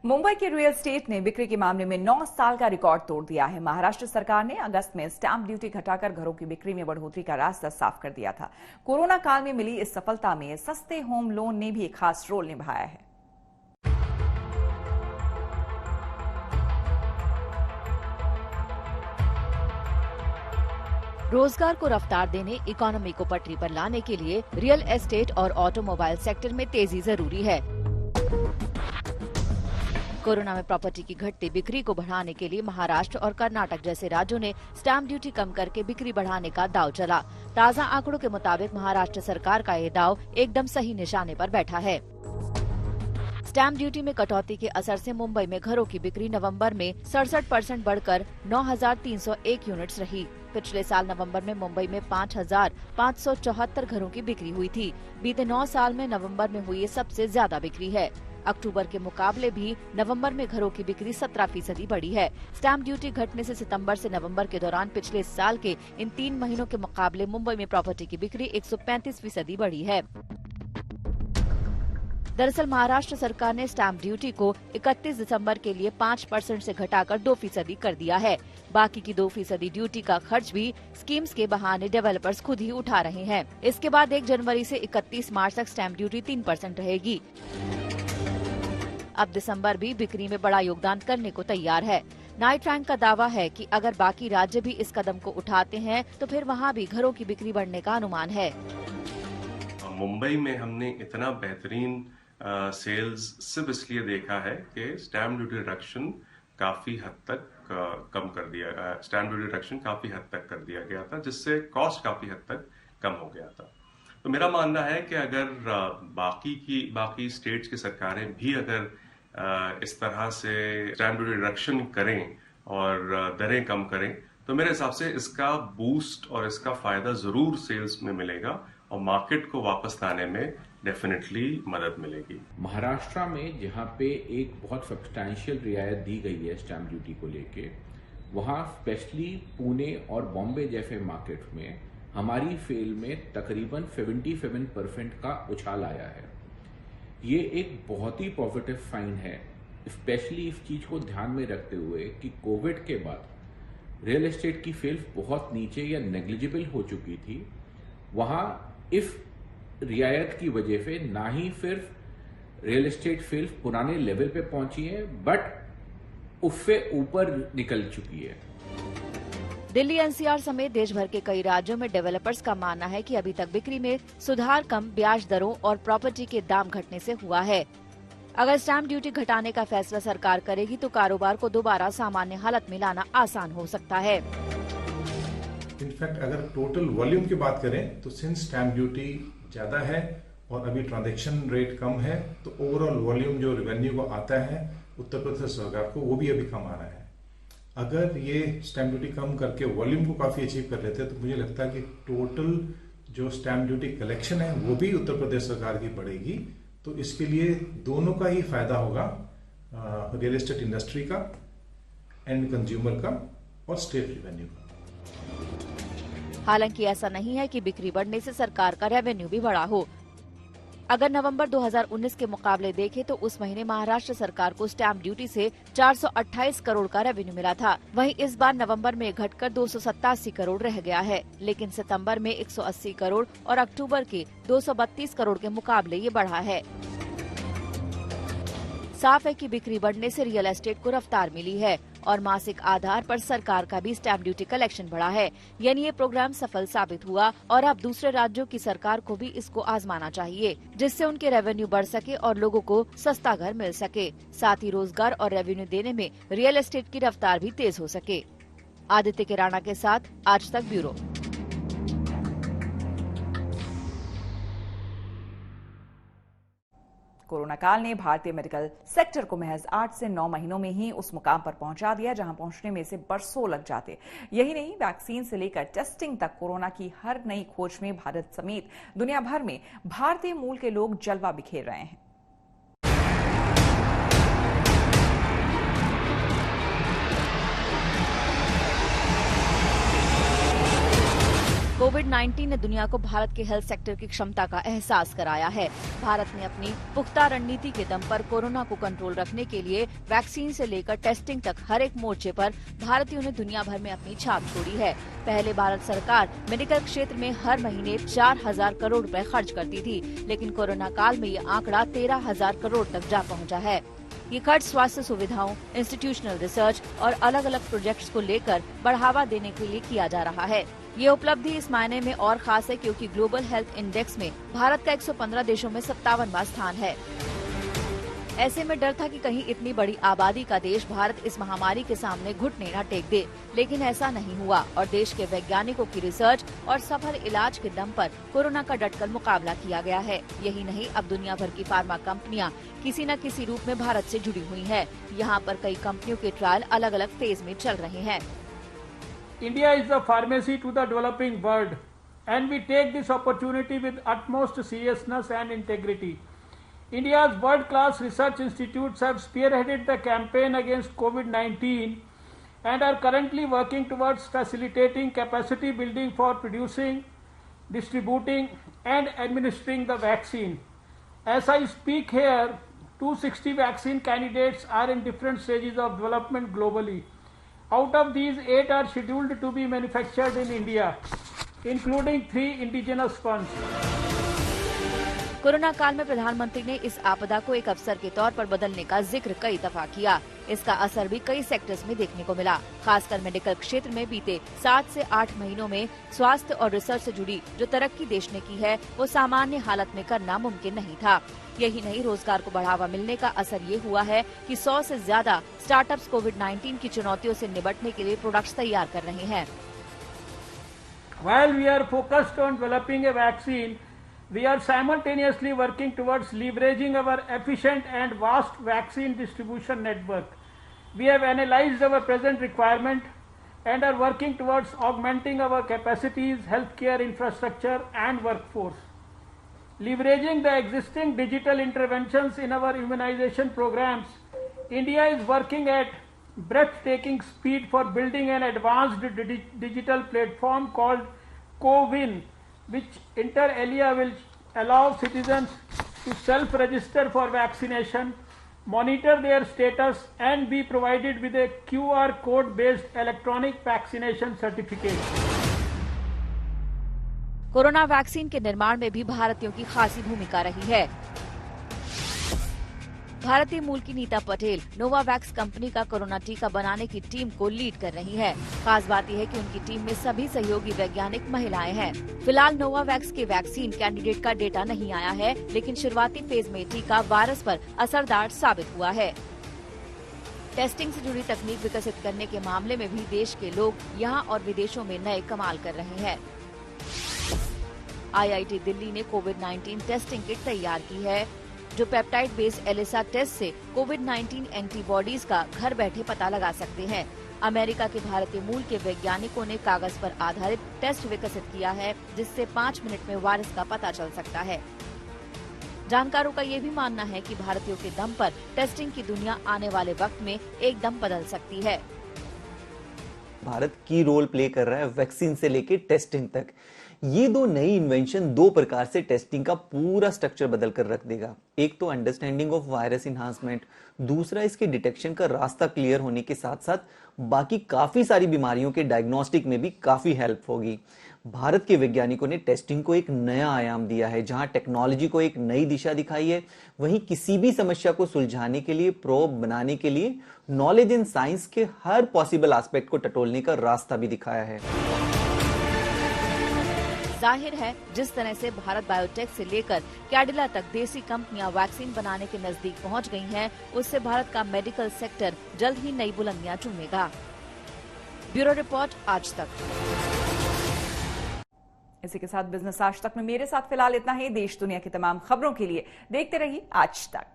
मुंबई के real estate ने बिक्री के मामले में 9 साल का रिकॉर्ड तोड़ दिया है। महाराष्ट्र सरकार ने अगस्त में स्टैंप ड्यूटी घटाकर घरों की बिक्री में बढ़ोतरी का रास्ता साफ कर दिया था। कोरोना काल में मिली इस सफलता में सस्ते होम लोन ने भी एक खास रोल निभाया है। रोजगार को रफ्तार देने, इकोनॉमी को पटरी पर लाने के लिए रियल एस्टेट और ऑटोमोबाइल सेक्टर में तेजी जरूरी है। कोरोना में प्रॉपर्टी की घटती बिक्री को बढ़ाने के लिए महाराष्ट्र और कर्नाटक जैसे राज्यों ने स्टैंप ड्यूटी कम करके बिक्री बढ़ाने का दांव चला। ताजा आंकड़ों के मुताबिक महाराष्ट्र सरकार का ये दांव एकदम सही निशाने पर बैठा है। स्टैंप ड्यूटी में कटौती के असर से मुंबई में घरों की बिक्री नवंबर में 67% बढ़कर 9,301 यूनिट्स रही। पिछले साल नवंबर में मुंबई में 5,574 घरों की बिक्री हुई थी। बीते 9 साल में नवंबर में हुई ये सबसे ज्यादा बिक्री है। अक्टूबर के मुकाबले भी नवंबर में घरों की बिक्री 17% बढ़ी है। स्टैंप ड्यूटी घटने से सितंबर से नवंबर के दौरान पिछले साल के इन 3 महीनों के मुकाबले मुंबई में प्रॉपर्टी की बिक्री 135% बढ़ी है। दरअसल महाराष्ट्र सरकार ने स्टैंप ड्यूटी को 31 दिसंबर के लिए 5% से घटाकर 2% कर दिया है। बाकी की 2% ड्यूटी का खर्च भी स्कीम्स के बहाने डेवलपर्स खुद ही उठा रहे हैं। इसके बाद 1 जनवरी से 31 मार्च तक स्टैंप ड्यूटी 3% रहेगी। अब दिसंबर भी बिक्री में बड़ा योगदान करने को तैयार है। नाइट रैंक का दावा है कि अगर बाकी राज्य भी इस कदम को उठाते हैं तो फिर वहां भी घरों की बिक्री बढ़ने का अनुमान है। मुंबई में हमने इतना बेहतरीन सेल्स सिर्फ इसलिए देखा है कि स्टैंप ड्यूटी रिडक्शन काफी हद तक कम कर दिया गया। स्टैंप ड्यूटी रिडक्शन काफी हद तक कर दिया गया था, जिससे कॉस्ट काफी हद तक कम हो गया था। तो मेरा मानना है कि अगर बाकी स्टेट्स की सरकारें भी अगर इस तरह से स्टैंप ड्यूटी रिडक्शन करें और दरें कम करें तो मेरे हिसाब से इसका बूस्ट और इसका फायदा जरूर सेल्स में मिलेगा और मार्केट को वापस लाने में डेफिनेटली मदद मिलेगी। महाराष्ट्र में जहां पे एक बहुत सब्सटैंशियल रियायत दी गई है स्टैंप ड्यूटी को लेके, वहां स्पेशली पुणे और बॉम्बे जैसे मार्केट में हमारी सेल में तकरीबन 77% का उछाल आया है। ये एक बहुत ही पॉजिटिव साइन है, स्पेशली इस चीज को ध्यान में रखते हुए कि कोविड के बाद रियल एस्टेट की सेल्स बहुत नीचे या नेग्लिजिबल हो चुकी थी। वहां इस रियायत की वजह से ना ही सिर्फ रियल एस्टेट सेल्स पुराने लेवल पे पहुंची है, बट उससे ऊपर निकल चुकी है। दिल्ली एनसीआर समेत देश भर के कई राज्यों में डेवलपर्स का मानना है कि अभी तक बिक्री में सुधार कम ब्याज दरों और प्रॉपर्टी के दाम घटने से हुआ है। अगर स्टैंप ड्यूटी घटाने का फैसला सरकार करेगी तो कारोबार को दोबारा सामान्य हालत में लाना आसान हो सकता है। इनफैक्ट अगर टोटल वॉल्यूम की बात करें तो सिंस स्टैंप ड्यूटी ज्यादा है और अभी ट्रांजैक्शन रेट कम है तो ओवरऑल वॉल्यूम जो रेवेन्यू को आता है उत्तर प्रदेश सरकार को वो भी अभी कम आ रहा है। अगर ये स्टैंप ड्यूटी कम करके वॉल्यूम को काफी अचीव कर लेते हैं तो मुझे लगता है कि टोटल जो स्टैंप ड्यूटी कलेक्शन है वो भी उत्तर प्रदेश सरकार की बढ़ेगी। तो इसके लिए दोनों का ही फायदा होगा, रियल एस्टेट इंडस्ट्री का, एंड कंज्यूमर का और स्टेट रेवेन्यू का। हालांकि ऐसा नहीं है कि बिक्री बढ़ने से सरकार का रेवेन्यू भी बढ़ा हो। अगर नवंबर 2019 के मुकाबले देखें तो उस महीने महाराष्ट्र सरकार को स्टैंप ड्यूटी से 428 करोड़ का रेवेन्यू मिला था। वहीं इस बार नवंबर में घटकर 287 करोड़ रह गया है, लेकिन सितंबर में 180 करोड़ और अक्टूबर के 232 करोड़ के मुकाबले ये बढ़ा है। साफ है कि बिक्री बढ़ने से रियल एस्टेट को रफ्तार मिली है और मासिक आधार पर सरकार का भी स्टैंप ड्यूटी कलेक्शन बढ़ा है। यानी ये प्रोग्राम सफल साबित हुआ और अब दूसरे राज्यों की सरकार को भी इसको आजमाना चाहिए, जिससे उनके रेवेन्यू बढ़ सके और लोगों को सस्ता घर मिल सके। साथ ही रोजगार और रेवेन्यू देने में रियल एस्टेट की रफ्तार भी तेज हो सके। आदित्य किराना के साथ आज तक ब्यूरो। कोरोना काल ने भारतीय मेडिकल सेक्टर को महज 8 से 9 महीनों में ही उस मुकाम पर पहुंचा दिया जहां पहुंचने में इसे बरसों लग जाते। यही नहीं, वैक्सीन से लेकर टेस्टिंग तक कोरोना की हर नई खोज में भारत समेत दुनिया भर में भारतीय मूल के लोग जलवा बिखेर रहे हैं। कोविड कोविड-19 ने दुनिया को भारत के हेल्थ सेक्टर की क्षमता का एहसास कराया है। भारत ने अपनी पुख्ता रणनीति के दम पर कोरोना को कंट्रोल रखने के लिए वैक्सीन से लेकर टेस्टिंग तक हर एक मोर्चे पर भारतीयों ने दुनिया भर में अपनी छाप छोड़ी है। पहले भारत सरकार मेडिकल क्षेत्र में हर महीने 4,000 करोड़ रुपए खर्च करती थी, लेकिन कोरोना काल में ये आंकड़ा 13,000 करोड़ तक जा पहुंचा है। ये खर्च स्वास्थ्य सुविधाओं, इंस्टीट्यूशनल रिसर्च और अलग अलग प्रोजेक्ट्स को लेकर बढ़ावा देने के लिए किया जा रहा है। ये उपलब्धि इस मायने में और खास है क्योंकि ग्लोबल हेल्थ इंडेक्स में भारत का 115 देशों में 57वां स्थान है। ऐसे में डर था कि कहीं इतनी बड़ी आबादी का देश भारत इस महामारी के सामने घुटने न टेक दे, लेकिन ऐसा नहीं हुआ और देश के वैज्ञानिकों की रिसर्च और सफल इलाज के दम पर कोरोना का डटकर मुकाबला किया गया है। यही नहीं, अब दुनिया भर की फार्मा कंपनियां किसी न किसी रूप में भारत से जुड़ी हुई हैं। यहाँ पर कई कंपनियों के ट्रायल अलग अलग फेज में चल रहे हैं। India is the pharmacy to the developing world, and we take this opportunity with utmost seriousness and integrity. India's world-class research institutes have spearheaded the campaign against COVID-19 and are currently working towards facilitating capacity building for producing, distributing, and administering the vaccine. As I speak here, 260 vaccine candidates are in different stages of development globally. Out of these, 8 are scheduled to be manufactured in India, including 3 indigenous ones. Corona काल में प्रधानमंत्री ने इस आपदा को एक अवसर के तौर पर बदलने का जिक्र कई दफा किया। इसका असर भी कई सेक्टर्स में देखने को मिला। खासकर मेडिकल क्षेत्र में बीते 7 से 8 महीनों में स्वास्थ्य और रिसर्च से जुड़ी जो तरक्की देश ने की है, वो सामान्य हालत में करना मुमकिन नहीं था। यही नहीं, रोजगार को बढ़ावा मिलने का असर ये हुआ है कि 100 से ज्यादा स्टार्टअप्स कोविड-19 की चुनौतियों से निपटने के लिए प्रोडक्ट्स तैयार कर रहे हैं। While we are focused on developing a vaccine, we are simultaneously working towards leveraging our efficient and vast vaccine distribution network. We have analyzed our present requirement and are working towards augmenting our capacities, healthcare infrastructure and workforce. Leveraging the existing digital interventions in our immunization programs, India is working at breathtaking speed for building an advanced digital platform called CoWIN, which inter alia will allow citizens to self-register for vaccination, monitor their status and be provided with a QR code-based electronic vaccination certificate. Corona vaccine के निर्माण में भी भारतीयों की खासी भूमिका रही है। भारतीय मूल की नीता पटेल नोवावैक्स कंपनी का कोरोना टीका बनाने की टीम को लीड कर रही है। खास बात यह है कि उनकी टीम में सभी सहयोगी वैज्ञानिक महिलाएं हैं। फिलहाल नोवावैक्स के वैक्सीन कैंडिडेट का डेटा नहीं आया है, लेकिन शुरुआती फेज में टीका वायरस पर असरदार साबित हुआ है। टेस्टिंग से जुड़ी तकनीक विकसित करने के मामले में भी देश के लोग यहाँ और विदेशों में नए कमाल कर रहे हैं। IIT दिल्ली ने कोविड-19 टेस्टिंग किट तैयार की है, जो पेप्टाइड बेस्ड एलिसा टेस्ट से कोविड-19 एंटीबॉडीज का घर बैठे पता लगा सकते हैं। अमेरिका के भारतीय मूल के वैज्ञानिकों ने कागज पर आधारित टेस्ट विकसित किया है, जिससे 5 मिनट में वायरस का पता चल सकता है। जानकारों का ये भी मानना है कि भारतीयों के दम पर टेस्टिंग की दुनिया आने वाले वक्त में एकदम बदल सकती है। भारत की रोल प्ले कर रहा है वैक्सीन से लेके टेस्टिंग तक। ये 2 नई इन्वेंशन 2 प्रकार से टेस्टिंग का पूरा स्ट्रक्चर बदल कर रख देगा। एक तो अंडरस्टैंडिंग ऑफ वायरस इन्हांसमेंट, दूसरा इसके डिटेक्शन का रास्ता क्लियर होने के साथ साथ बाकी काफी सारी बीमारियों के डायग्नोस्टिक में भी काफी हेल्प होगी। भारत के वैज्ञानिकों ने टेस्टिंग को एक नया आयाम दिया है, जहां टेक्नोलॉजी को एक नई दिशा दिखाई है, वहीं किसी भी समस्या को सुलझाने के लिए, प्रोब बनाने के लिए नॉलेज इन साइंस के हर पॉसिबल एस्पेक्ट को टटोलने का रास्ता भी दिखाया है। जाहिर है, जिस तरह से भारत बायोटेक से लेकर कैडिला तक देसी कंपनियां वैक्सीन बनाने के नजदीक पहुंच गई हैं, उससे भारत का मेडिकल सेक्टर जल्द ही नई बुलंदियां चूमेगा। ब्यूरो रिपोर्ट, आज तक। इसी के साथ बिजनेस आज तक में मेरे साथ फिलहाल इतना ही। देश दुनिया की तमाम खबरों के लिए देखते रहिए आज तक।